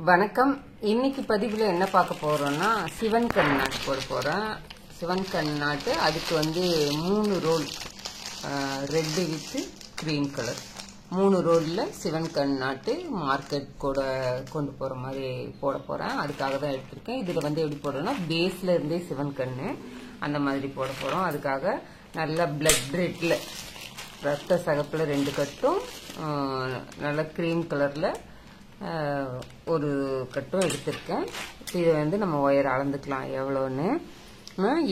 வணக்கம். இன்னைக்கு பதிவுல என்ன பார்க்க போறோம்னா சிவன் கண் நாட்டு போட போறேன். சிவன் கண் நாட்டு அதுக்கு 3 roll red with green colour 3 ரோல்ல சிவன் கண் நாட்டு மார்க்கெட் கூட கொண்டு போற மாதிரி போட போறேன். அதுக்காக தான் எடுத்திருக்கேன். இதுல எப்படி போடுறோம்னா பேஸ்ல இருந்தே சிவன் கண்ணு அந்த மாதிரி போட போறோம். அதுக்காக நல்ல பிளட் ரெட்ல ரத்த சகப்புல 2 கட்டும் நல்ல கிரீம் கலர்ல ஒரு கட்டும் எடுத்திருக்கேன். இது நம்ம ஒயர் அளந்துக்கலாம் எவ்வளோன்னு.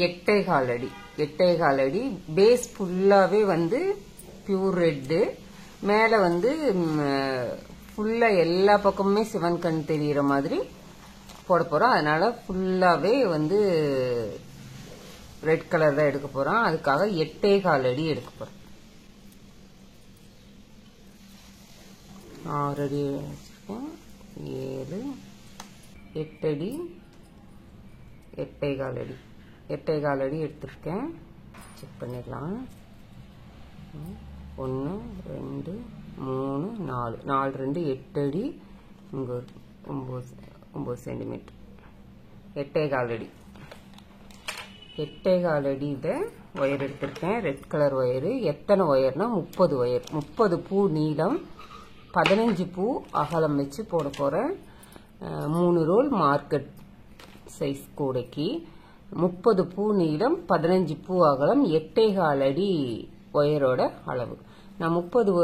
8.25 அடி பேஸ் ஃபுல்லாவே பியூர் ரெட்டு, மேல ஃபுல்லா எல்லா பக்கமுமே சிவன் கண் தெரியுற மாதிரி போட போறோம். அதனால ஃபுல்லாவே ரெட் கலர் தான் எடுக்க போறோம். அதுக்காக 8.25 அடி எடுக்க போறோம். 6 அடி 7 8 அடி 8.25 அடி எடுத்திருக்கேன். செக் பண்ணிடலாம். 1 2 3 4 4 2 8 அடி, இங்க 9 சென்டிமீட்டர். 8.25 அடி 8.25 அடி இதை ஒயர் எடுத்திருக்கேன். Red colour wire. எத்தனை ஒயர்னா 30 ஒயர். 30 பூ நீளம், 15 பூ அகலம் வச்சு போட போறேன். 3 ரோல் மார்க்கெட் சைஸ் கூடைக்கு 30 பூ நீளம், 15 பூ அகலம், 8.25 அடி ஒயரோட அளவு. நான் 30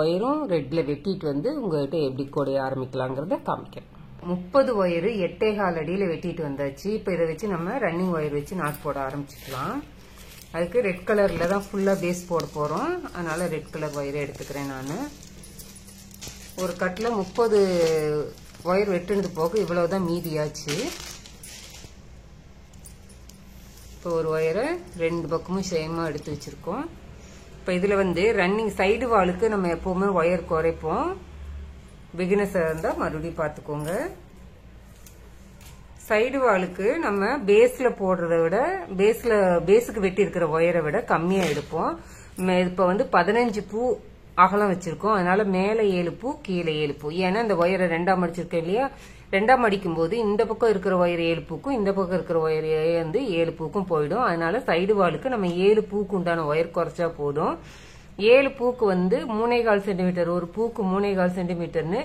ஒயரும் ரெட்ல வெட்டிட்டு உங்ககிட்ட எப்படி கூடைய ஆரம்பிக்கலாங்கிறத காமிக்கிறேன். 30 ஒயரு 8.25 அடியில வெட்டிட்டு வந்தாச்சு. இப்ப இதை வச்சு நம்ம ரன்னிங் ஒயர் வச்சு நாட் போட ஆரம்பிச்சுக்கலாம். அதுக்கு ரெட் கலர்ல தான் ஃபுல்லா பேஸ் போட போறோம். அதனால ரெட் கலர் ஒயரை எடுத்துக்கிறேன். நான் ஒரு கட்டில் 30 ஒயர் வெட்டுனது போக இவ்வளவுதான் மீதியாச்சு. இப்போ ஒரு ஒயரை 2 பக்கமும் சேமா எடுத்து வச்சிருக்கோம். இப்போ இதுல ரன்னிங் சைடு வாலுக்கு நம்ம எப்பவுமே ஒயர் குறைப்போம். பிகினர்ஸா இருந்தா மறுபடியும் பார்த்துக்கோங்க. சைடு வாலுக்கு நம்ம பேஸ்ல போடுறத விட பேஸுக்கு வெட்டி இருக்கிற ஒயரை விட கம்மியா எடுப்போம். இப்ப 15 பூ அகலம் வச்சிருக்கோம். அதனால மேல 7 பூ கீழே 7 பூ. ஏன்னா இந்த ஒயரை 2ஆம் அடிச்சிருக்கேன் இல்லையா, 2ஆம் அடிக்கும் போது இந்த பக்கம் இருக்கிற ஒயர் 7 பூக்கும் இந்த பக்கம் இருக்கிற ஒயர் 7 பூக்கும் போயிடும். அதனால சைடு வாலுக்கு நம்ம 7 பூக்கு உண்டான ஒயர் குறைச்சா போதும். 7 பூக்கு 3.25 சென்டிமீட்டர், ஒரு பூக்கு 3.25 சென்டிமீட்டர்னு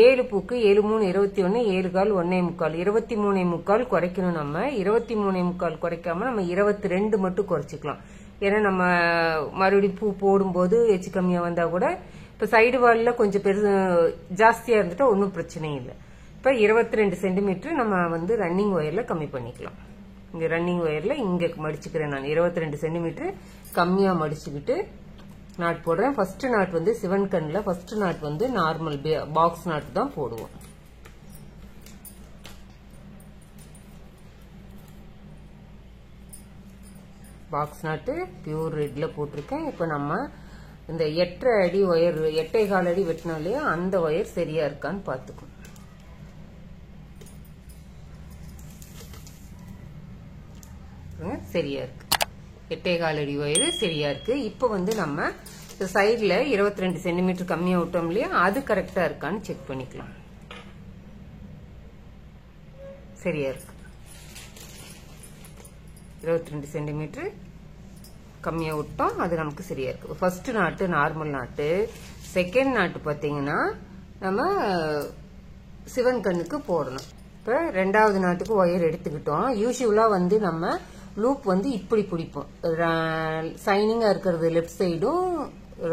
7 பூக்கு 7 3 21, 7 கால் 1.25, 23.25 குறைக்கணும். நம்ம 23.25 குறைக்காம நம்ம 22 மட்டும் குறைச்சிக்கலாம். ஏன்னா நம்ம மறுபடியும் பூ போடும்போது எச்சு கம்மியா வந்தா கூட இப்ப சைடு வால்ல கொஞ்சம் ஜாஸ்தியா இருந்துட்டா ஒன்னும் பிரச்சனை இல்லை. இப்ப 22 சென்டிமீட்டர் நம்ம ரன்னிங் ஒயர்ல கம்மி பண்ணிக்கலாம். இங்க ரன்னிங் ஒயர்ல இங்க மடிச்சுக்கிறேன். நான் 22 சென்டிமீட்டர் கம்மியா மடிச்சுக்கிட்டு நாட் போடுறேன். ஃபர்ஸ்ட் நாட் சிவன் கண்ல first not normal box not தான் போடுவோம். பாக்ஸ் நாட்டு பியூர் ரெட்ல போட்டிருக்கேன். இப்ப நம்ம இந்த 8.5 அடி ஒயர் 8.25 அடி வெட்டினோம் இல்லையா, அந்த ஒயர் சரியா இருக்கான்னு பாத்துக்கணும். சரியா இருக்கு. 8.25 அடி ஒயர் சரியா இருக்கு. இப்ப நம்ம சைட்ல 22 சென்டிமீட்டர் கம்மியா விட்டோம் இல்லையா, அது கரெக்டா இருக்கான்னு செக் பண்ணிக்கலாம். சரியா இருக்கு. 22 சென்டிமீட்டர் கம்மியா விட்டோம், அது நமக்கு சரியா இருக்கு. ஃபர்ஸ்ட் நாட்டு நார்மல் நாட்டு. செகண்ட் நாட்டு பாத்தீங்கன்னா நம்ம சிவன் கண்ணுக்கு போடணும். இப்ப 2வது நாட்டுக்கு ஒயர் எடுத்துக்கிட்டோம். யூசுவலா நம்ம லூப் இப்படி பிடிப்போம். சைனிங்கா இருக்கிறது லெப்ட் சைடும்,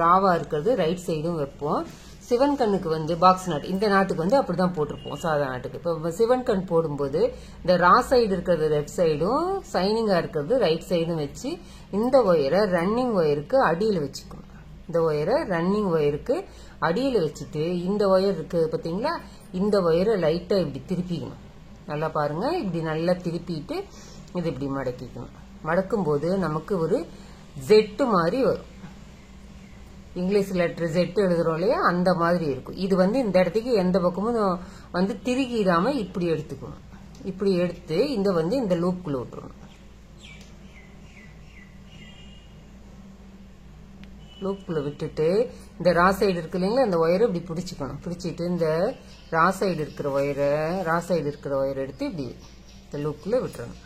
ராவா இருக்கிறது ரைட் சைடும் வைப்போம். சிவன் கண்ணுக்கு பாக்ஸ் நாட் இந்த நாட்டுக்கு அப்படிதான் போட்டிருப்போம் சாதா நாட்டுக்கு. இப்ப சிவன் கண் போடும்போது இந்த ரா சைடு இருக்கிறது லெப்ட் சைடும், சைனிங்கா இருக்கிறது ரைட் சைடும் வச்சு இந்த ஒயரை ரன்னிங் ஒயருக்கு அடியில வச்சுக்கணும். இந்த ஒயரை ரன்னிங் ஒயருக்கு அடியில வச்சுட்டு இந்த ஒயர் இருக்கு பாத்தீங்களா, இந்த ஒயரை லைட்டா இப்படி திருப்பிக்கணும். நல்லா பாருங்க, இப்படி நல்லா திருப்பிட்டு இது இப்படி மடக்கிக்கணும். மடக்கும் போது நமக்கு ஒரு ஜெட்டு மாதிரி வரும். இங்கிலீஷ் லெட்டர் ஜெட் எழுதுறோம் இல்லையா, அந்த மாதிரி இருக்கும். இது இந்த இடத்துக்கு எந்த பக்கமும் திருகிடாம இப்படி எடுத்துக்கணும். இப்படி எடுத்து இந்த லூப்குள்ள விட்டுறணும். லூப்புக்குள்ள விட்டுட்டு இந்த ரா சைடு இருக்கு இல்லைங்களா, இந்த ஒயரை இப்படி பிடிச்சிக்கணும். பிடிச்சிட்டு இந்த ரா சைடு இருக்கிற ஒயரை எடுத்து இப்படி இந்த லூப்புக்குள்ள விட்டுறணும்.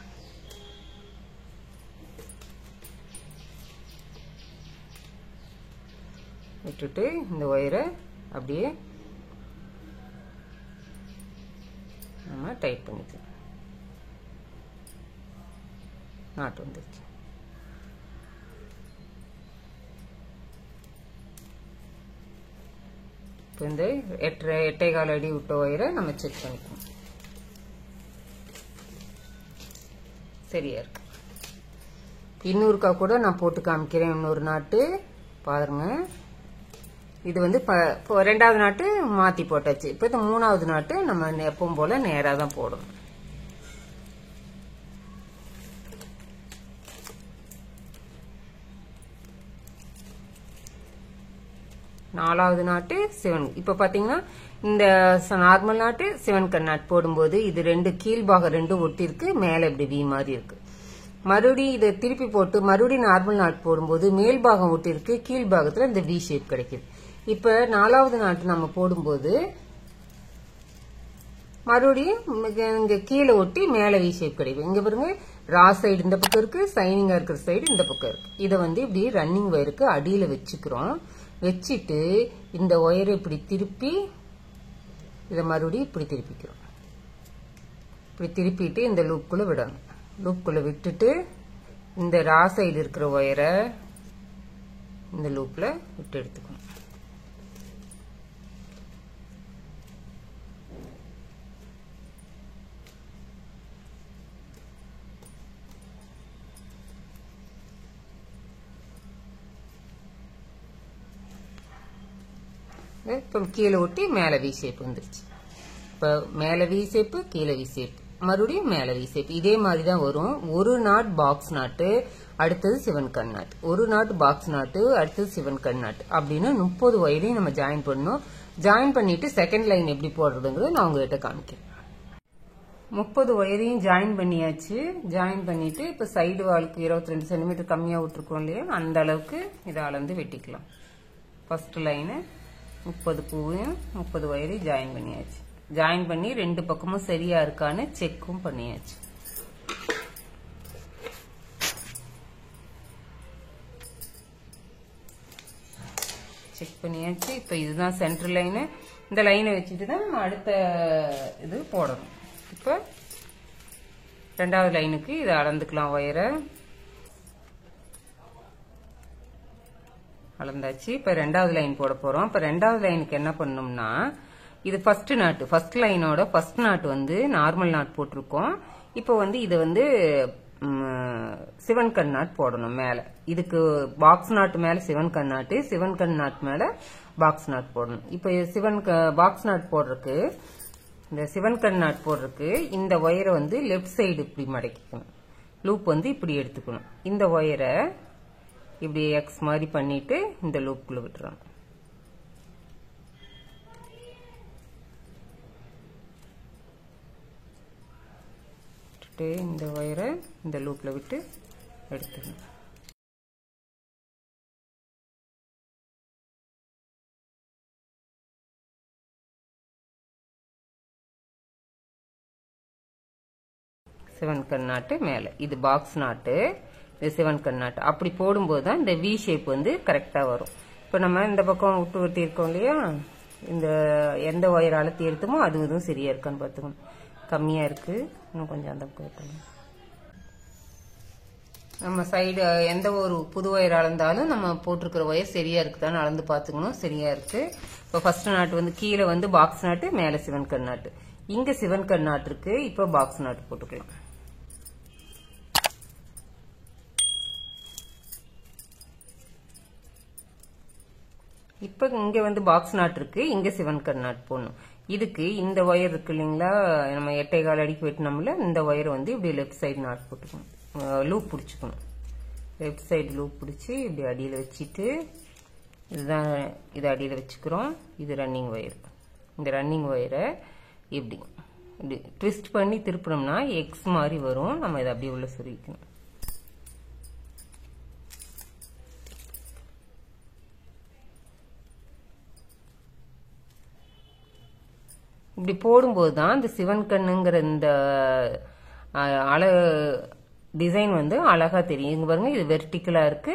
விட்டுட்டு இந்த ஒயரை அப்படியே நம்ம டைட் பண்ணிக்கலாம். நாட்டு வந்துருச்சு. இப்போ இந்த 8.25 அடி விட்ட ஒயரை நம்ம செக் பண்ணிக்கணும். சரியா இருக்கு. இன்னொருக்கா கூட நான் போட்டு காமிக்கிறேன். இன்னொரு நாட்டு பாருங்க. இது வந்து இப்போ 2வது நாட்டு மாத்தி போட்டாச்சு. இப்போ இந்த 3வது நாட்டு நம்ம எப்பவும் போல நேரா தான் போடணும். நாலாவது நாட்டு சிவன். இப்ப பாத்தீங்கன்னா இந்த நார்மல் நாட்டு சிவன் கண் நாட் போடும்போது இது ரெண்டு கீழ்பாகம் ரெண்டும் ஒட்டி இருக்கு, மேல இப்படி வி மாதிரி இருக்கு. மறுபடியும் இதை திருப்பி போட்டு மறுபடியும் நார்மல் நாட் போடும்போது மேல் பாகம் ஒட்டி இருக்கு, கீழ்பாகத்துல இந்த வி ஷேப் கிடைக்குது. இப்ப 4வது நாட்டு நம்ம போடும்போது மறுபடியும் இங்க கீழே ஒட்டி மேல வி ஷேப் கிடைக்கும். இங்க பாருங்க, ரா சைடு இந்த பக்கம் இருக்கு, சைனிங்கா இருக்கிற சைடு இந்த பக்கம் இருக்கு. இதை வந்து இப்படி ரன்னிங் ஒயருக்கு அடியில வச்சுக்கிறோம். வச்சிட்டு இந்த ஒயரை இப்படி திருப்பி இதை மறுபடியும் இப்படி திருப்பிக்கிறோம். இப்படி திருப்பிட்டு இந்த லூப்புக்குள்ள விடணும். லூப்புக்குள்ள விட்டுட்டு இந்த ரா சைடு இருக்கிற ஒயரை இந்த லூப்ல விட்டு எடுத்துக்கணும். இப்போ கீழே ஒட்டி மேலே வி ஷேப் வந்துருச்சு. இப்போ மேலே வி ஷேப்பு, கீழே வி ஷேப், மறுபடியும் மேலே வி ஷேப். இதே மாதிரி தான் வரும். ஒரு நாட் பாக்ஸ் நாட்டு, அடுத்தது சிவன் கண் நாட், ஒரு நாட் பாக்ஸ் நாட்டு, அடுத்தது சிவன் கண் நாட் அப்படின்னு 30 ஒயரையும் நம்ம ஜாயின் பண்ணணும். ஜாயின் பண்ணிட்டு செகண்ட் லைன் எப்படி போடுறதுங்கிறது நான் உங்ககிட்ட காமிக்கிறேன். 30 ஒயரையும் ஜாயின் பண்ணியாச்சு. ஜாயின் பண்ணிட்டு இப்போ சைடு வாலுக்கு 22 சென்டிமீட்டர் கம்மியாக விட்டுருக்கோம் இல்லையா, அந்த அளவுக்கு இதை அளந்து வெட்டிக்கலாம். ஃபர்ஸ்ட் லைனு 30 பூவையும் 30 ஒயரையும் ஜாயின் பண்ணியாச்சு. ஜாயின் பண்ணி ரெண்டு பக்கமும் சரியா இருக்கான்னு செக்கும் பண்ணியாச்சு. செக் பண்ணியாச்சு. இப்போ இதுதான் சென்டர் லைனு. இந்த லைனை வச்சுட்டு தான் நம்ம அடுத்த இது போடணும். இப்போ 2வது லைனுக்கு இதை அளந்துக்கலாம். ஒயரை அளந்தாச்சு. இப்ப 2வது லைன் போட போறோம். இப்ப 2வது லைனுக்கு என்ன பண்ணணும்னா, இது ஃபர்ஸ்ட் நாட்டு, ஃபர்ஸ்ட் லைனோட ஃபர்ஸ்ட் நாட் வந்து நார்மல் நாட் போட்டிருக்கோம். இப்போ வந்து இது வந்து சிவன் கண் நாட் போடணும் மேல. இதுக்கு பாக்ஸ் நாட் மேல சிவன் கண் நாட்டு, சிவன் கண் நாட் மேல பாக்ஸ் நாட் போடணும். இப்போ பாக்ஸ் நாட் போடுறதுக்கு, இந்த சிவன் கண் நாட் போடுறதுக்கு இந்த ஒயரை வந்து லெப்ட் சைடு இப்படி மடக்கிக்கணும். லூப் வந்து இப்படி எடுத்துக்கணும். இந்த ஒயரை இப்படி எக்ஸ் மாதிரி பண்ணிட்டு இந்த லூப்புக்குள்ள விட்டுறோம். இந்த ஒயரை இந்த லூப்ல விட்டு எடுத்துக்கணும். சிவன் கண் நாட்டு மேல, இது பாக்ஸ் நாட்டு, இது சிவன் கண் நாட்டு. அப்படி போடும்போது தான் இந்த வி ஷேப் வந்து கரெக்டா வரும். இப்போ நம்ம இந்த பக்கம் விட்டு வெட்டி இருக்கோம் இல்லையா, இந்த எந்த ஒயர் அழுத்தி எடுத்துமோ அது இதுவும் சரியா இருக்கான்னு பார்த்துக்கணும். கம்மியா இருக்கு, இன்னும் கொஞ்சம் அந்த பக்கம் வைக்கணும். நம்ம சைடு எந்த ஒரு புது ஒயர் அளந்தாலும் நம்ம போட்டிருக்கிற ஒயர் சரியா இருக்குதான்னு அளந்து பார்த்துக்கணும். சரியா இருக்கு. இப்போ ஃபர்ஸ்ட் நாட்டு வந்து கீழே வந்து பாக்ஸ் நாட்டு, மேல சிவன் கண் நாட்டு. இங்க சிவன் கண் நாட்டு இருக்கு. இப்போ பாக்ஸ் நாட்டு போட்டுக்கலாம். இப்ப இங்க வந்து பாக்ஸ் நாட் இருக்கு, இங்க சிவன் கண் நாட் போடணும். இதுக்கு இந்த ஒயர் இருக்கு இல்லைங்களா, நம்ம 8.25 அடிக்கு வெட்டினோம்ல, இந்த ஒயர் வந்து இப்படி லெஃப்ட் சைடு நாட் போட்டுக்கணும், லூப் பிடிச்சிக்கணும். லெஃப்ட் சைடு லூப் பிடிச்சி இப்படி அடியில் வச்சுட்டு, இதுதான் இது அடியில் வச்சுக்கிறோம். இது ரன்னிங் ஒயர். இந்த ரன்னிங் ஒயரை இப்படி இப்படி ட்விஸ்ட் பண்ணி திருப்பினோம்னா எக்ஸ் மாதிரி வரும். நம்ம இதை அப்படியே உள்ள சொருகிக்கணும். இப்படி போடும்போது தான் இந்த சிவன் கண்ணுங்கிற இந்த டிசைன் வந்து அழகா தெரியும். இங்க பாருங்க, இது வெர்டிக்கலா இருக்கு,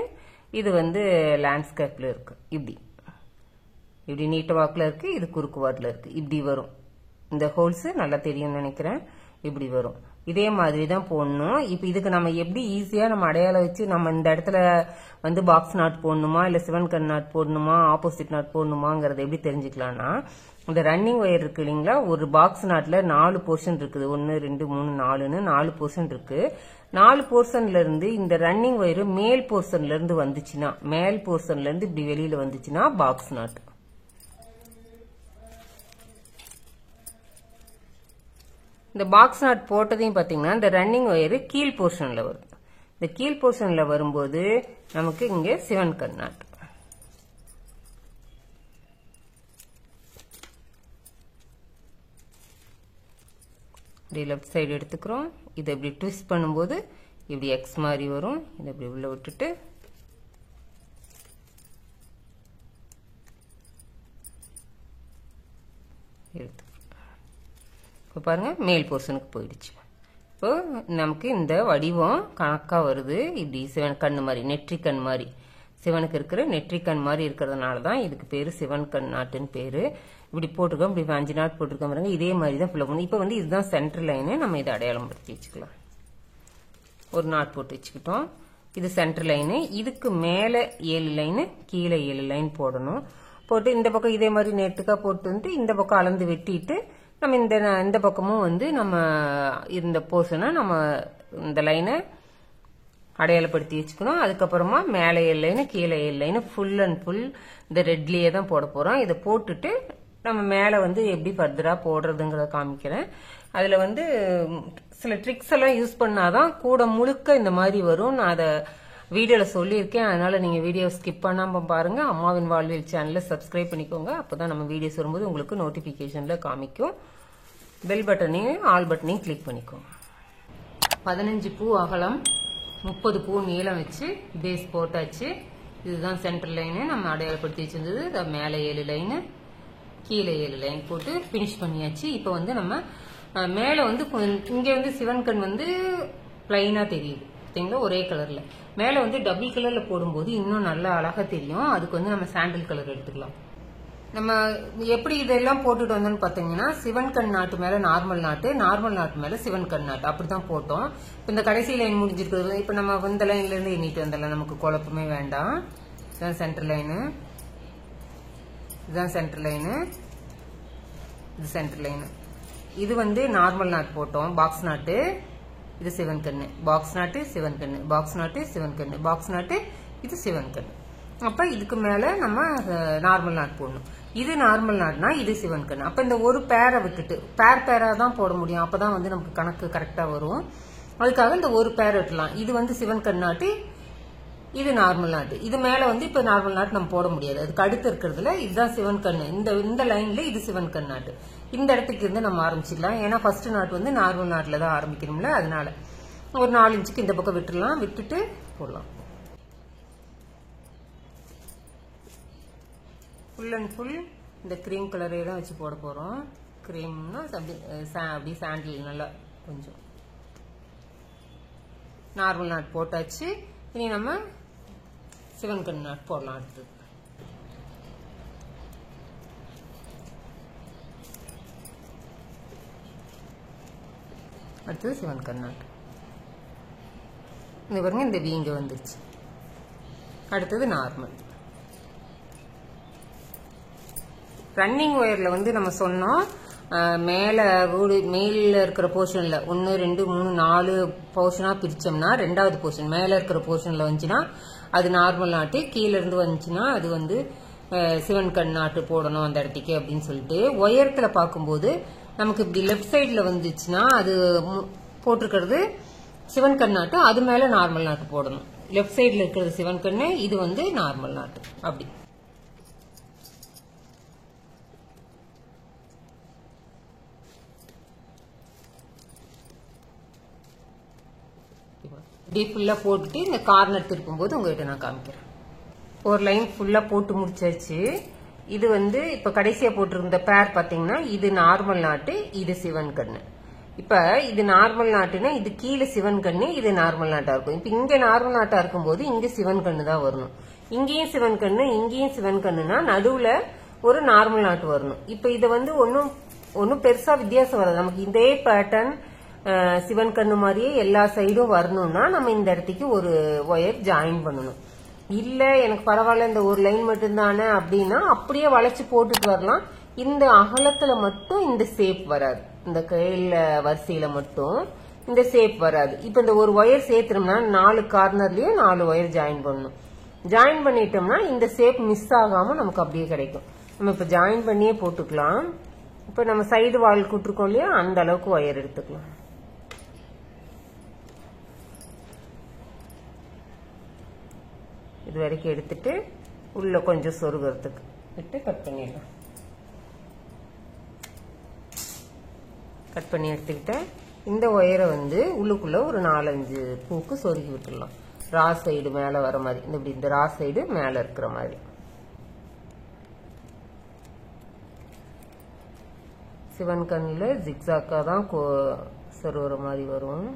இது வந்து லேண்ட்ஸ்கேப்ல இருக்கு. இப்படி நீட்ட வாக்குல இருக்கு, இது குறுக்கு வாக்குல இருக்கு. இப்படி வரும். இந்த ஹோல்ஸ் நல்லா தெரியும்னு நினைக்கிறேன். இப்படி வரும். இதே மாதிரி தான் போடணும். இப்ப இதுக்கு நம்ம எப்படி ஈஸியா நம்ம அடையாளம் வச்சு நம்ம இந்த இடத்துல வந்து பாக்ஸ் நாட் போடணுமா இல்ல சிவன் கண் நாட் போடணுமா ஆப்போசிட் நாட் போடணுமாங்கறத எப்படி தெரிஞ்சுக்கலாம்னா, இந்த ரன்னிங் ஒயர் இருக்கு இல்லைங்களா, ஒரு பாக்ஸ் நாட்ல 4 போர்ஷன் இருக்குது. 1 2 3 4ன்னு 4 போர்ஷன் இருக்கு. 4 போர்ஷன்ல இருந்து இந்த ரன்னிங் ஒயர் மேல் போர்ஷன்ல இருந்து வந்துச்சுன்னா, மேல் போர்ஷன்ல இருந்து இப்படி வெளியில வந்துச்சுன்னா பாக்ஸ் நாட். இந்த பாக்ஸ் நாட் போட்டதையும் பாத்தீங்கன்னா இந்த ரன்னிங் ஒயர் கீழ் போர்ஷன்ல வரும். இந்த கீழ் போர்ஷன்ல வரும்போது நமக்கு இங்க சிவன் கண் நாட். இப்படி லெஃப்ட் சைடு எடுத்துக்கிறோம். இதை இப்படி ட்விஸ்ட் பண்ணும்போது இப்படி எக்ஸ் மாதிரி வரும். இதை இப்படி உள்ள விட்டுட்டு எடுத்து இப்போ பாருங்க, மேல் போர்ஷனுக்கு போயிடுச்சு. இப்போ நமக்கு இந்த வடிவம் கணக்கா வருது. இப்படி சிவன் கண்ணு மாதிரி, நெற்றி கண் மாதிரி, சிவனுக்கு இருக்கிற நெற்றி கண் மாதிரி இருக்கிறதுனால தான் இதுக்கு பேரு சிவன் கண் நாட்டுன்னு பேரு. இப்படி போட்டிருக்கோம். இப்படி 5 நாட் போட்டிருக்கோம் பாருங்க. இதே மாதிரி தான் ஃபில் பண்ணணும். இப்போ வந்து இதுதான் சென்டர் லைனு. நம்ம இதை அடையாளம் படுத்தி வச்சுக்கலாம். ஒரு நாட் போட்டு வச்சுக்கிட்டோம். இது சென்டர் லைனு. இதுக்கு மேல 7 லைனு, கீழே 7 லைன் போடணும். போட்டு இந்த பக்கம் இதே மாதிரி நெட்டுக்கா போட்டு வந்து இந்த பக்கம் அளந்து வெட்டிட்டு நம்ம இந்த பக்கமும் வந்து நம்ம இந்த போர்ஷனை நம்ம இந்த லைனை அடையாளப்படுத்தி வச்சுக்கணும். அதுக்கப்புறமா மேலே 7 லைனு, கீழே 7 லைனு, ஃபுல் அண்ட் ஃபுல் இந்த ரெட்லயே தான் போட போறோம். இதை போட்டுட்டு நம்ம மேலே வந்து எப்படி ஃபர்தரா போடுறதுங்கிறத காமிக்கிறேன். அதுல வந்து சில ட்ரிக்ஸ் எல்லாம் யூஸ் பண்ணாதான் கூட முழுக்க இந்த மாதிரி வரும். நான் அதை வீடியோல சொல்லியிருக்கேன். அதனால நீங்க வீடியோ ஸ்கிப் பண்ணாம பாருங்க. அம்மாவின் வாழ்வியல் சேனலை சப்ஸ்கிரைப் பண்ணிக்கோங்க. அப்பதான் நம்ம வீடியோஸ் வரும்போது உங்களுக்கு நோட்டிபிகேஷன்ல காமிக்கும். பெல் பட்டனையும் ஆல் பட்டனையும் கிளிக் பண்ணிக்கோங்க. 15 பூ அகலம், 30 பூ நீளம் வச்சு பேஸ் போட்டாச்சு. இதுதான் சென்டர் லைனு நம்ம அடையாளப்படுத்தி வச்சிருந்தது. மேலே 7 லைனு, கீழே 7 லைன் போட்டு பினிஷ் பண்ணியாச்சு. இப்போ வந்து நம்ம மேலே வந்து இங்க வந்து சிவன் கண் வந்து பிளைனா தெரியுது பார்த்தீங்களா, ஒரே கலர்ல. மேலே வந்து டபுள் கலர்ல போடும்போது இன்னும் நல்லா அழகா தெரியும். அதுக்கு வந்து நம்ம சாண்டில் கலர் எடுத்துக்கலாம். நம்ம எப்படி இதெல்லாம் போட்டுட்டு வந்தோம்னு பாத்தீங்கன்னா, சிவன் கண் நாட்டு மேல நார்மல் நாட்டு, நார்மல் நாட்டு மேல சிவன் கண் நாட்டு அப்படிதான் போட்டோம். இந்த கடைசி லைன் முடிஞ்சிருக்கிறது. இப்ப நம்ம இந்த லைன்ல இருந்து எண்ணிட்டு வந்தலாம், நமக்கு குழப்பமே வேண்டாம். இதுதான் சென்டர் லைனு, இதுதான் சென்டர் லைனு, இது சென்டர் லைனு. இது வந்து நார்மல் நாட் போட்டோம், பாக்ஸ் நாட்டு. இது சிவன் கண்ணு, பாக்ஸ் நாட்டு, சிவன் கண்ணு, பாக்ஸ் நாட்டு, சிவன் கண்ணு, பாக்ஸ் நாட்டு, இது சிவன் கண்ணு. அப்ப இதுக்கு மேல நம்ம நார்மல் நாட் போடணும். இது நார்மல் நாட்னா இது சிவன் கண்ணு. அப்ப இந்த ஒரு பேரை விட்டுட்டு பேரா தான் போட முடியும். அப்பதான் வந்து நமக்கு கணக்கு கரெக்டா வரும். அதுக்காக இந்த ஒரு பேர் விட்டுலாம். இது வந்து சிவன் கண் நாட்டு, இது நார்மல் நாட்டு. இது மேல வந்து இப்ப நார்மல் நாட் நம்ம போட முடியாது. அதுக்கு அடுத்து இருக்கிறதுல இதுதான் சிவன் கண்ணு. இந்த லைன்ல இது சிவன் கண் நாட்டு. இந்த இடத்துக்கு இருந்து நம்ம ஆரம்பிச்சிடலாம். ஏன்னா ஃபர்ஸ்ட் நாட் வந்து நார்மல் நாட்ல தான் ஆரம்பிக்கணும்ல. அதனால ஒரு 4 இன்ச்சுக்கு இந்த பக்கம் விட்டுடலாம். விட்டுட்டு போடலாம். ஃபுல் அண்ட் ஃபுல் இந்த கிரீம் கலரே தான் வச்சு போட போறோம். கிரீம்னா அப்படி சாண்டில் நல்லா கொஞ்சம். நார்மல் நாட் போட்டாச்சு. இனி நம்ம சிவன் கண் நாட் போடலாம். அடுத்தது சிவன் கண் நாட். இந்த பாருங்க, இந்த வீங்க வந்துருச்சு. அடுத்தது நார்மல். ரன்னிங் ஒயர்ல வந்து நம்ம சொன்னோம், மேல இருக்கிற போர்ஷன்ல 1 2 3 4 போர்ஷனா பிரிச்சோம்னா, 2வது போர்ஷன் மேல இருக்கிற போர்ஷன்ல வந்துச்சுன்னா அது நார்மல் நாட்டு, கீழே இருந்து வந்துச்சுன்னா அது வந்து சிவன் கண் நாட்டு போடணும் அந்த இடத்துக்கு அப்படின்னு சொல்லிட்டு. ஒயரத்துல பார்க்கும்போது நமக்கு இப்படி லெப்ட் சைட்ல வந்துச்சுன்னா அது போட்டிருக்கிறது சிவன் கண் நாட்டு, அது மேல நார்மல் நாட்டு போடணும். லெப்ட் சைட்ல இருக்கிறது சிவன் கண்ணு, இது வந்து நார்மல் நாட்டு. அப்படி இப்படி ஃபுல்லா போட்டுட்டு இந்த கார்னர் திருப்பும் போது உங்ககிட்ட நான் காமிக்கிறேன். ஒரு லைன் ஃபுல்லா போட்டு முடிச்சாச்சு. இது வந்து இப்ப கடைசியா போட்டிருந்த பேர் பாத்தீங்கன்னா இது நார்மல் நாட்டு, இது சிவன் கண்ணு. இப்ப இது நார்மல் நாட்டுன்னா இது கீழே சிவன் கண்ணு, இது நார்மல் நாட்டா இருக்கும். இப்ப இங்க நார்மல் நாட்டா இருக்கும்போது இங்க சிவன் கண்ணு தான் வரணும். இங்கேயும் சிவன் கண்ணு, இங்கேயும் சிவன் கண்ணுனா நடுவுல ஒரு நார்மல் நாட்டு வரணும். இப்ப இத வந்து ஒன்னும் பெருசா வித்தியாசம் வராது. நமக்கு இதே பேட்டர்ன் சிவன் கண்ணு மாதிரியே எல்லா சைடும் வரணும்னா நம்ம இந்த இடத்துக்கு ஒரு ஒயர் ஜாயின் பண்ணணும். இல்ல எனக்கு பரவாயில்ல இந்த ஒரு லைன் மட்டும் தானே அப்படின்னா அப்படியே வளைச்சு போட்டுட்டு வரலாம். இந்த அகலத்துல மட்டும் இந்த ஷேப் வராது. இந்த கையில வரிசையில மட்டும் இந்த ஷேப் வராது. இப்ப இந்த ஒரு ஒயர் சேர்த்துனோம்னா 4 கார்னர்லயும் 4 ஒயர் ஜாயின் பண்ணணும். ஜாயின் பண்ணிட்டோம்னா இந்த ஷேப் மிஸ் ஆகாம நமக்கு அப்படியே கிடைக்கும். நம்ம இப்ப ஜாயின் பண்ணியே போட்டுக்கலாம். இப்ப நம்ம சைடு வால் கூட்டிருக்கோம் இல்லையா, அந்த அளவுக்கு ஒயர் எடுத்துக்கலாம். இது வரைக்கும் எடுத்துட்டு உள்ள கொஞ்சம் சொருகிறதுக்கு விட்டு கட் பண்ணிடலாம். கட் பண்ணி எடுத்துக்கிட்டேன். இந்த ஒயரை வந்து உள்ளுக்குள்ள ஒரு 4-5 பூக்கு சொருகி விட்டுடலாம். ரா சைடு மேல வர மாதிரி, இந்த ரா சைடு மேல இருக்கிற மாதிரி. சிவன் கண்ணுல ஜிக்ஸாக்கா தான் சொருகிற மாதிரி வரும்.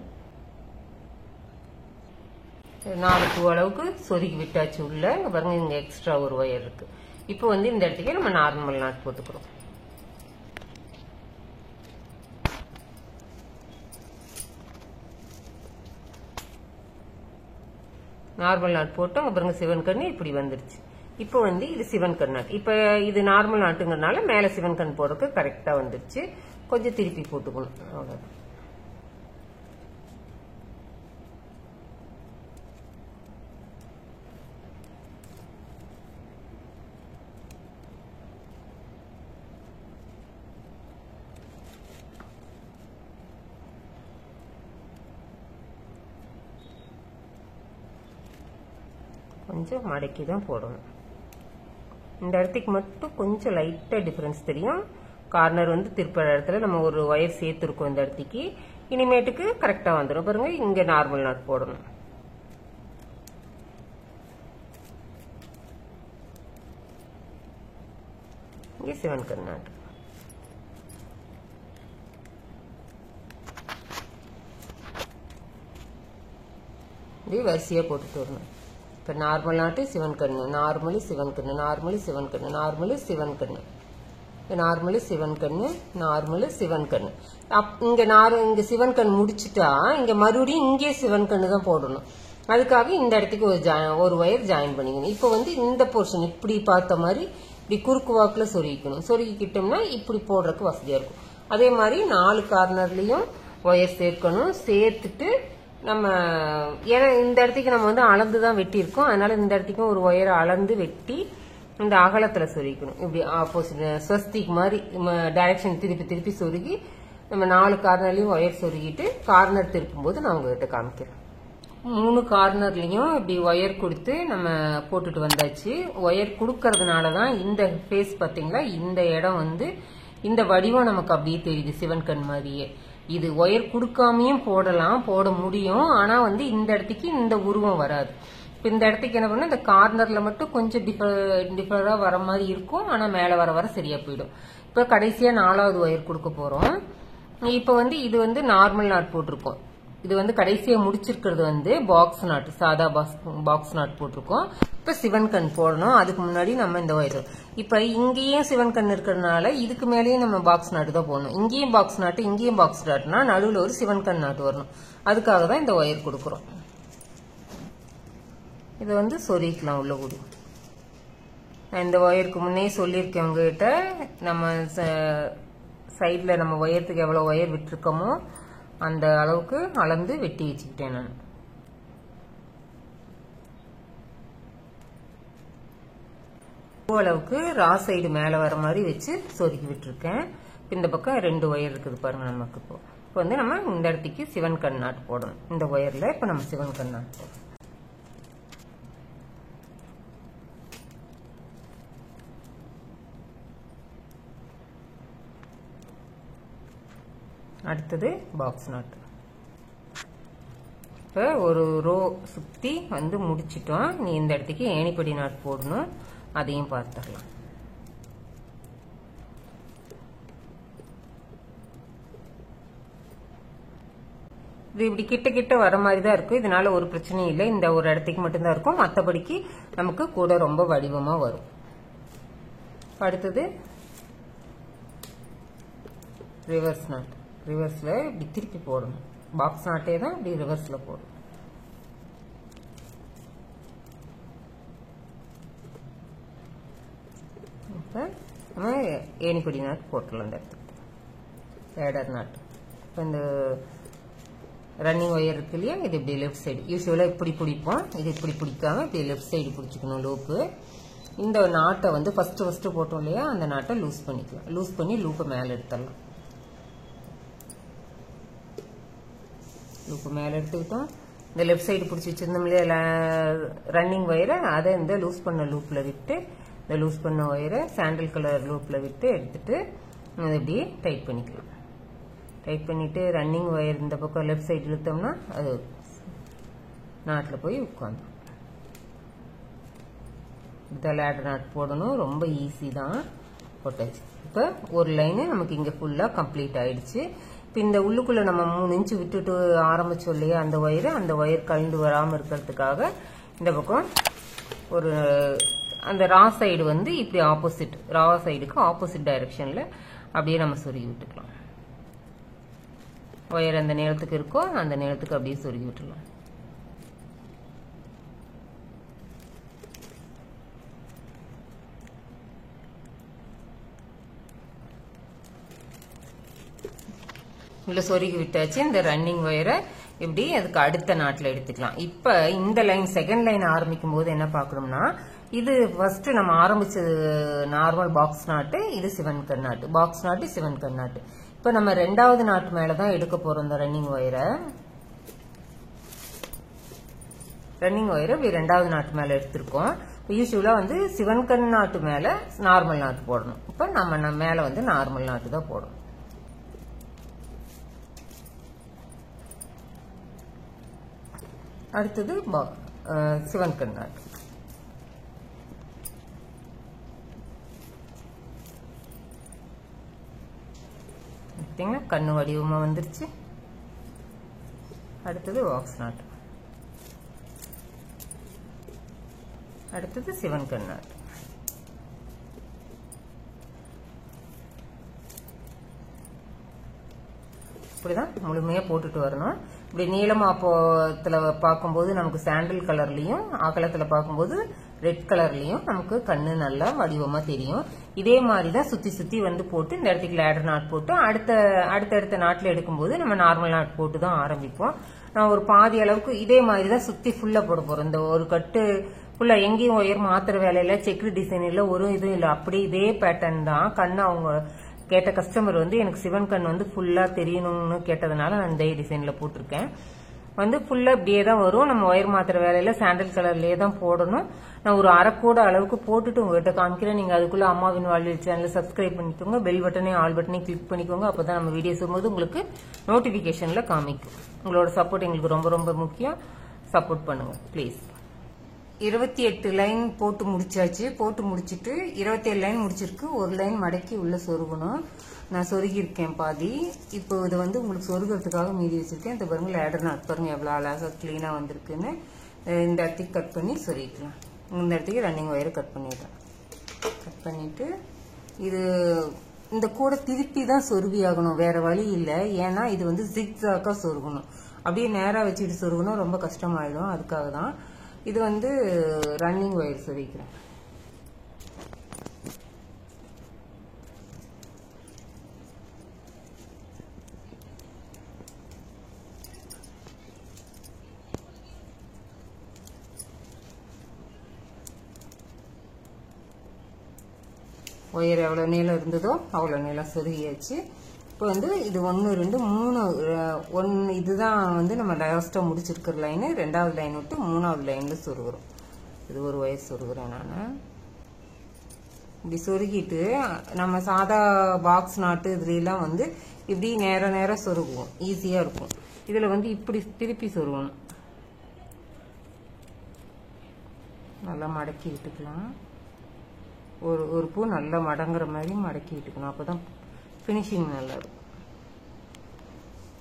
4 பூ அளவுக்கு சொருகி விட்டாச்சு உள்ள. பாருங்க இங்க எக்ஸ்ட்ரா ஒரு ஒயர் இருக்கு. இப்போ வந்து இந்த இடத்துக்கு நம்ம நார்மல் நாட் போட்டுக்கிறோம். நார்மல் நாட் போட்டோம். பாருங்க சிவன் கண்ணு இப்படி வந்துருச்சு. இப்போ வந்து இது சிவன் கண் நாட். இப்ப இது நார்மல் நாட்டுங்கிறதுனால மேல சிவன் கண் போறதுக்கு கரெக்டா வந்துருச்சு. கொஞ்சம் திருப்பி போட்டுக்கணும், அவ்வளவுதான். கொஞ்சம் மடக்கி தான் போடணும். இந்த இடத்துக்கு மட்டும் கொஞ்சம் லைட்டா டிஃபரன்ஸ் தெரியும். கார்னர் வந்து திருப்பற இடத்துல நம்ம ஒரு ஒயர் சேர்த்துருக்கோம். இந்த இடத்துக்கு இனிமேட்டுக்கு கரெக்டா வந்துடும். பாருங்க இங்க நார்மல் நாட் போடணும். இங்க சிவன் கண் நாட். இப்படி வரிசையா போட்டுட்டு வரணும். இப்ப நார்மல் நாட்டு சிவன் கண்ணு, நார்மலி சிவன் கண்ணு, நார்மலி சிவன் கண்ணு, நார்மலி சிவன் கண்ணு, நார்மலி சிவன் கண்ணு, நார்மலி சிவன் கண்ணு. இங்க சிவன் கண் முடிச்சுட்டா இங்க மறுபடியும் இங்கே சிவன் கண்ணு தான் போடணும். அதுக்காக இந்த இடத்துக்கு ஒரு ஒயர் ஜாயின் பண்ணிக்கணும். இப்ப வந்து இந்த போர்ஷன் இப்படி பார்த்த மாதிரி இப்படி குறுக்கு வாக்குல சொருகிக்கணும். சொருகிக்கிட்டோம்னா இப்படி போடுறதுக்கு வசதியா இருக்கும். அதே மாதிரி 4 கார்னர்லயும் ஒயர் சேர்க்கணும். சேர்த்துட்டு நம்ம ஏன்னா இந்த இடத்துக்கு நம்ம வந்து அளந்துதான் வெட்டி இருக்கோம். அதனால இந்த இடத்துக்கும் ஒரு ஒயரை அளந்து வெட்டி இந்த அகலத்துல சொருகிக்கணும். இப்படி ஆப்போசிட் ஸ்வஸ்திக் மாதிரி டைரக்ஷன் திருப்பி சொருகி நம்ம 4 கார்னர்லயும் ஒயர் சொருகிட்டு கார்னர் திருப்பும் போது நான் உங்ககிட்ட காமிக்கிறேன். 3 கார்னர்லயும் இப்படி ஒயர் கொடுத்து நம்ம போட்டுட்டு வந்தாச்சு. ஒயர் கொடுக்கறதுனாலதான் இந்த ஃபேஸ் பாத்தீங்களா, இந்த இடம் வந்து இந்த வடிவம் நமக்கு அப்படியே தெரியுது சிவன் கண் மாதிரியே. இது ஒயர் கொடுக்காமையும் போட முடியும். ஆனா வந்து இந்த இடத்துக்கு இந்த உருவம் வராது. இப்ப இந்த இடத்துக்கு என்ன பண்ணணும், இந்த கார்னர்ல மட்டும் கொஞ்சம் டிஃபரா வர மாதிரி இருக்கும். ஆனா மேல வர சரியா போயிடும். இப்ப கடைசியா 4வது ஒயர் கொடுக்க போறோம். இப்ப வந்து இது வந்து நார்மல் நாட் போட்டிருக்கோம். இது வந்து கடைசியா முடிச்சிருக்கிறது வந்து பாக்ஸ் நாட், சாதா பாக்ஸ் நாட் போட்டிருக்கோம். இப்ப சிவன் கண் போடணும். அதுக்கு முன்னாடி நம்ம இந்த ஒயர் இப்ப இங்கேயும் சிவன் கண் இருக்கிறதுனால இதுக்கு மேலேயும் நம்ம பாக்ஸ் நாட்டு தான் போடணும். இங்கேயும் பாக்ஸ் நாட்டு, இங்கேயும் பாக்ஸ் நாட்டுனா நடுவில் ஒரு சிவன் கண் நாட்டு வரணும். அதுக்காக தான் இந்த ஒயர் கொடுக்குறோம். இதை வந்து சொருகிக்கலாம் உள்ள கூடி. நான் இந்த ஒயருக்கு முன்னே சொல்லியிருக்கேன் உங்ககிட்ட, நம்ம சைட்ல நம்ம ஒயரத்துக்கு எவ்வளவு ஒயர் விட்டுருக்கோமோ அந்த அளவுக்கு அளந்து வெட்டி வச்சுக்கிட்டேன் நான். அளவுக்கு ரா சைடு மேல வர மாதிரி வச்சு சொருகி விட்டுருக்கேன். இந்த பக்கம் 2 ஒயர் இருக்குது பாருங்க நமக்கு. இப்போ வந்து நம்ம இந்த இடத்துக்கு சிவன் கண் நாட் போடணும். இந்த ஒயர்ல இப்ப நம்ம சிவன் கண் நாட் போடணும். அடுத்தது பாக்ஸ் நாட். இப்ப ஒரு ரோ சுத்தி வந்து முடிச்சிட்டோம். நீ இந்த இடத்துக்கு ஏணிப்படி நாட் போடணும். அதையும் பார்த்துடலாம். இது இப்படி கிட்ட கிட்ட வர மாதிரி தான் இருக்கும். இதனால ஒரு பிரச்சனையும் இல்லை. இந்த ஒரு இடத்துக்கு மட்டும்தான் இருக்கும். மற்றபடிக்கு நமக்கு கூட ரொம்ப வடிவமா வரும். அடுத்தது ரிவர்ஸ் நாட். ரிவர்ஸ்ல இப்படி திருப்பி போடணும். பாக்ஸ் நாட்டே தான் இப்படி ரிவர்ஸ்ல போடணும். இப்ப நம்ம ஏணிப்படி நாட் போட்டுடலாம். இந்த இடத்துக்கு லேடர் நாட். இப்போ இந்த ரன்னிங் ஒயர் இருக்கு இல்லையா, இது இப்படி லெஃப்ட் சைடு யூஸ்வலாக இப்படி பிடிப்போம். இது இப்படி பிடிக்காம இப்படி லெஃப்ட் சைடு பிடிச்சிக்கணும் லூப்பு. இந்த நாட்டை வந்து ஃபர்ஸ்ட் போட்டோம் இல்லையா, அந்த நாட்டை லூஸ் பண்ணிக்கலாம். லூஸ் பண்ணி லூப்பை மேலே எடுத்துடலாம். லூப்பை மேலே எடுத்துக்கிட்டோம். இந்த லெஃப்ட் சைடு பிடிச்சி வச்சிருந்தோம் இல்லையா ரன்னிங் ஒயரை, அதை இந்த லூஸ் பண்ண லூப்பில் விட்டு, இந்த லூஸ் பண்ண ஒயரை சாண்டல் கலர் லூப்பில் விட்டு எடுத்துட்டு அதை இப்படி டைட் பண்ணிக்கலாம். டைட் பண்ணிட்டு ரன்னிங் ஒயர் இந்த பக்கம் லெஃப்ட் சைடு இழுத்தோம்னா அது நாட்டில் போய் உட்காந்துரும். இந்த லேடர் நாட் போடணும். ரொம்ப ஈஸி தான். போட்டாச்சு. இப்போ ஒரு லைனு நமக்கு இங்கே ஃபுல்லாக கம்ப்ளீட் ஆயிடுச்சு. இப்போ இந்த உள்ளுக்குள்ள நம்ம 3 இன்ச்சு விட்டுட்டு ஆரம்பிச்சோம் இல்லையா அந்த ஒயர் கலந்து வராமல் இருக்கிறதுக்காக இந்த பக்கம் ஒரு அந்த ரா சைடு வந்து இப்படி ஆப்போசிட், ரா சைடுக்கு ஆப்போசிட் டைரக்ஷன்ல அப்படியே நம்ம சொருகி விட்டுக்கலாம். ஒயர் அந்த நேரத்துக்கு இருக்கோ அந்த நேரத்துக்கு அப்படியே சொருகி விட்டுலாம். உள்ள சொருகி விட்டாச்சு. இந்த ரன்னிங் ஒயரை இப்படி அதுக்கு அடுத்த நாட்டில் எடுத்துக்கலாம். இப்ப இந்த லைன் செகண்ட் லைன் ஆரம்பிக்கும் போது என்ன பார்க்கணும்னா, இது ஃபர்ஸ்ட் நம்ம ஆரம்பிச்சது நார்மல் பாக்ஸ் நாட்டு, இது சிவன் கண் நாட்டு. பாக்ஸ் நாட்டு சிவன் கண் நாட்டு. இப்ப நம்ம ரெண்டாவது நாட்டு மேலதான் எடுக்க போறோம். இந்த ரன்னிங் ஒயரை இப்படி ரெண்டாவது நாட்டு மேல எடுத்திருக்கோம். யூஸ்வலா வந்து சிவன் கண் நாட்டு மேல நார்மல் நாட்டு போடணும். இப்ப நம்ம மேல வந்து நார்மல் நாட்டு தான் போடணும். அடுத்தது சிவன் கண் நாட்டு. கண்ணு வடிவமா வந்துருச்சு. அடுத்தது பாக்ஸ் நாட். அடுத்தது சிவன் கண் நாட். இப்படிதான் முழுமையா போட்டுட்டு வரணும். இப்படி நீளமாப்பத்துல பார்க்கும்போது நமக்கு சாண்டல் கலர்லயும், அகலத்துல பார்க்கும்போது ரெட் கலர்லயும் நமக்கு கண்ணு நல்லா வடிவமா தெரியும். இதே மாதிரிதான் சுத்தி சுத்தி வந்து போட்டு இந்த இடத்துக்கு லேடர் நாட் போட்டு அடுத்த நாட்ல எடுக்கும்போது நம்ம நார்மல் நாட் போட்டு தான் ஆரம்பிப்போம். நான் ஒரு பாதி அளவுக்கு இதே மாதிரிதான் சுத்தி ஃபுல்லா போட போறோம். இந்த ஒரு கட்டு ஃபுல்லா எங்கேயும் ஒயர் மாத்திர வேலையில செக்ரி டிசைன் இல்ல, ஒரு இதுவும் இல்ல, அப்படி இதே பேட்டர்ன் தான். கண்ணு அவங்க கேட்ட கஸ்டமர் வந்து எனக்கு சிவன் கண் வந்து ஃபுல்லா தெரியணும்னு கேட்டதுனால நான் இந்த டிசைன்ல போட்டிருக்கேன். வந்து ஃபுல்லா இப்படியே தான் வரும். நம்ம ஒயர் மாத்திர வேலையில சாண்டல் கலர்லயே தான் போடணும். நான் ஒரு அரைக்கூட அளவுக்கு போட்டுட்டு உங்ககிட்ட காமிக்கிறேன். நீங்க அதுக்குள்ள அம்மாவின் வாழ்வியல் சேனலை சப்ஸ்கிரைப் பண்ணிக்கோங்க. பெல் பட்டனையும் ஆல் பட்டனையும் கிளிக் பண்ணிக்கோங்க. அப்பதான் நம்ம வீடியோஸ் வரும்போது உங்களுக்கு நோட்டிபிகேஷன்ல காமிக்கும். உங்களோட சப்போர்ட் எங்களுக்கு ரொம்ப ரொம்ப முக்கியம். சப்போர்ட் பண்ணுங்க ப்ளீஸ். 28 லைன் போட்டு முடிச்சாச்சு. போட்டு முடிச்சிட்டு 27 லைன் முடிச்சிருக்கு. ஒரு லைன் மடக்கி உள்ள சொருகணும். நான் சொருகி இருக்கேன் பாதி. இப்போ இது வந்து உங்களுக்கு சொருகிறதுக்காக மீதி வச்சிருக்கேன். இந்த பாருங்க லேடர் நாட் பாருங்க எவ்வளவு அழகா கிளீனா வந்திருக்குன்னு. இந்த இடத்துக்கு கட் பண்ணி சொருகிக்கலாம். இந்த இடத்துக்கு ரன்னிங் ஒயரை கட் பண்ணிடுறேன். கட் பண்ணிட்டு இது இந்த கூட திருப்பி தான் சொருவி ஆகணும், வேற வழி இல்லை. ஏன்னா இது வந்து ஜிக்ஸாக்கா சொருகணும். அப்படியே நேரா வச்சுட்டு சொருகணும் ரொம்ப கஷ்டமாயிடும். அதுக்காக தான் இது வந்து ரன்னிங் ஒயர் சொருகிக்கிறேன். ஒயர் எவ்வளவு நீளம் இருந்ததோ அவ்வளவு நீளம் சொருகியாச்சு. இப்போ வந்து இது 1 2 3 இதுதான் வந்து நம்ம லாஸ்டா முடிச்சிருக்கிற லைனு. 2வது லைன் விட்டு 3வது லைன்ல சொருகிறோம். இது ஒரு ஒயர் சொருகிறேன் நான். இப்படி சொருகிட்டு நம்ம சாதா பாக்ஸ் நாட்டு இதுலாம் வந்து இப்படி நேர சொருகுவோம், ஈஸியா இருக்கும். இதுல வந்து இப்படி திருப்பி சொருகணும். நல்லா மடக்கி விட்டுக்கலாம். ஒரு பூ நல்லா மடங்குற மாதிரி மடக்கி விட்டுக்கணும். அப்பதான் பினிஷிங் நல்லா இருக்கும்.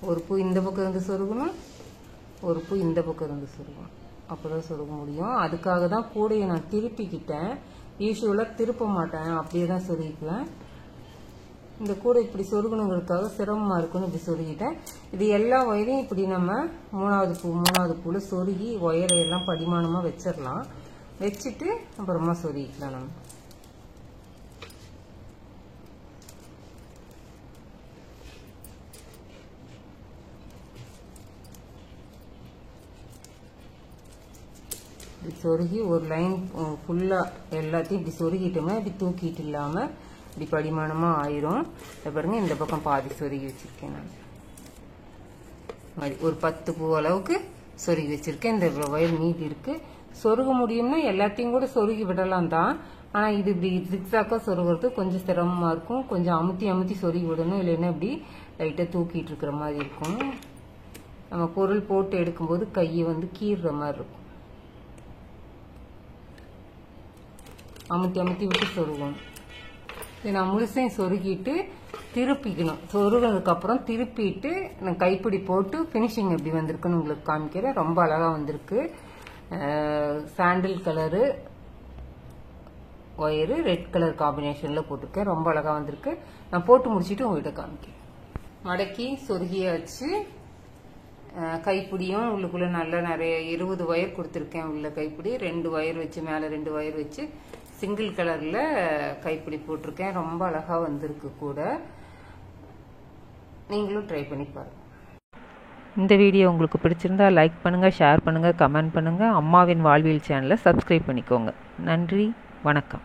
ஒரு பூ இந்த பக்கம் இருந்து சொருகணும், ஒரு பூ இந்த பக்கம் இருந்து சொருகணும். அப்போதான் சொருக முடியும். அதுக்காக தான் கூடையை நான் திருப்பிக்கிட்டேன். யூஸ்வலாக திருப்ப மாட்டேன், அப்படியே தான் சொருகிக்குவேன். இந்த கூடை இப்படி சொருகணுங்கிறதுக்காக சிரமமாக இருக்குன்னு இப்படி சொருகிட்டேன். இது எல்லா ஒயரையும் இப்படி நம்ம மூணாவது பூவில் சொருகி ஒயரை எல்லாம் படிமானமாக வச்சிடலாம். வச்சுட்டு அப்புறமா சொருகிக்கலாம் நம்ம. இப்படி சொருகி ஒரு லைன் ஃபுல்லாக எல்லாத்தையும் இப்படி சொருகிட்டோம்னா இப்படி தூக்கிட்டு இல்லாமல் இப்படி படிமானமாக ஆயிரும். பாருங்க, இந்த பக்கம் பாதி சொருகி வச்சிருக்கேன் நான். மாதிரி ஒரு 10 பூ அளவுக்கு சொருகி வச்சிருக்கேன். இந்த ஒயர் மீதி இருக்கு. சொருக முடியும்னா எல்லாத்தையும் கூட சொருகி விடலாம் தான். ஆனால் இது இப்படி ஜிக்ஸாக்காக சொருகிறது கொஞ்சம் சிரமமாக இருக்கும். கொஞ்சம் அமுத்தி சொருகி விடணும், இல்லைன்னா இப்படி லைட்டாக தூக்கிட்டு இருக்கிற மாதிரி இருக்கும். நம்ம பொருள் போட்டு எடுக்கும்போது கையை வந்து கீறுற மாதிரி இருக்கும். அமுத்தி விட்டு சொருகணும். நான் முழுசையும் சொருகிட்டு திருப்பிக்கணும். சொருகினதுக்கப்புறம் திருப்பிட்டு நான் கைப்பிடி போட்டு ஃபினிஷிங் எப்படி வந்திருக்குன்னு உங்களுக்கு காமிக்கிறேன். ரொம்ப அழகாக வந்திருக்கு. சாண்டில் கலரு ஒயரு ரெட் கலர் காம்பினேஷனில் போட்டிருக்கேன். ரொம்ப அழகாக வந்திருக்கு. நான் போட்டு முடிச்சுட்டு உங்கள்கிட்ட காமிக்கிறேன். மடக்கி சொருகியாச்சு. கைப்பிடியும் உள்ளுக்குள்ளே நல்லா நிறைய 20 ஒயர் கொடுத்துருக்கேன். உள்ள கைப்பிடி 2 ஒயர் வச்சு, மேலே 2 ஒயர் வச்சு சிங்கிள் கலரில் கைப்பிடி போட்டிருக்கேன். ரொம்ப அழகாக வந்திருக்கு கூட. நீங்களும் ட்ரை பண்ணி பாருங்கள். இந்த வீடியோ உங்களுக்கு பிடிச்சிருந்தா லைக் பண்ணுங்கள், ஷேர் பண்ணுங்கள், கமெண்ட் பண்ணுங்கள். அம்மாவின் வாழ்வியல் சேனலை சப்ஸ்கிரைப் பண்ணிக்கோங்க. நன்றி, வணக்கம்.